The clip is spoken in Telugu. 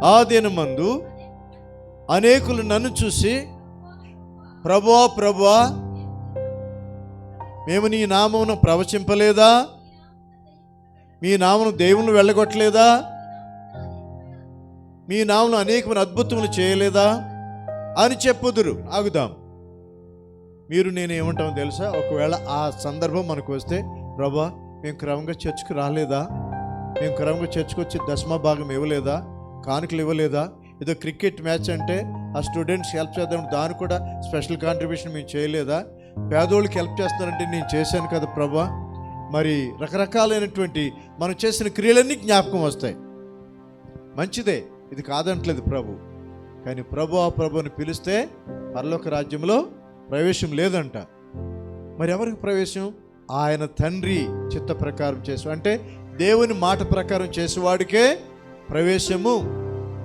ఆ దినమందు అనేకులు నన్ను చూసి, ప్రభువా ప్రభువా, మేము నీ నామమును ప్రవచింపలేదా? మీ నామమును దేవుని వెళ్ళగొట్టలేదా? మీ నామమును అనేకమైన అద్భుతములు చేయలేదా అని చెప్పుదురు. ఆగుదాం. మీరు నేను ఏమంటామో తెలుసా? ఒకవేళ ఆ సందర్భం మనకు వస్తే, ప్రభువా మేము క్రమంగా చర్చికి రాలేదా? మేము క్రమంగా చర్చికి వచ్చి దశమ భాగం ఇవ్వలేదా? కానుకలు ఇవ్వలేదా? ఏదో క్రికెట్ మ్యాచ్ అంటే ఆ స్టూడెంట్స్ హెల్ప్ చేద్దాం, దానికి కూడా స్పెషల్ కాంట్రిబ్యూషన్ మేము చేయలేదా? పేదోళ్ళకి హెల్ప్ చేస్తారంటే నేను చేశాను కదా ప్రభువా. మరి రకరకాలైనటువంటి మనం చేసిన క్రియలన్నీ జ్ఞాపకం వస్తాయి. మంచిదే, ఇది కాదంటలేదు ప్రభు. కానీ ప్రభువా ప్రభుని పిలిస్తే పరలోక రాజ్యంలో ప్రవేశం లేదంట. మరి ఎవరికి ప్రవేశం? ఆయన తండ్రి చిత్త ప్రకారం చేసు, అంటే దేవుని మాట ప్రకారం చేసేవాడికే ప్రవేశము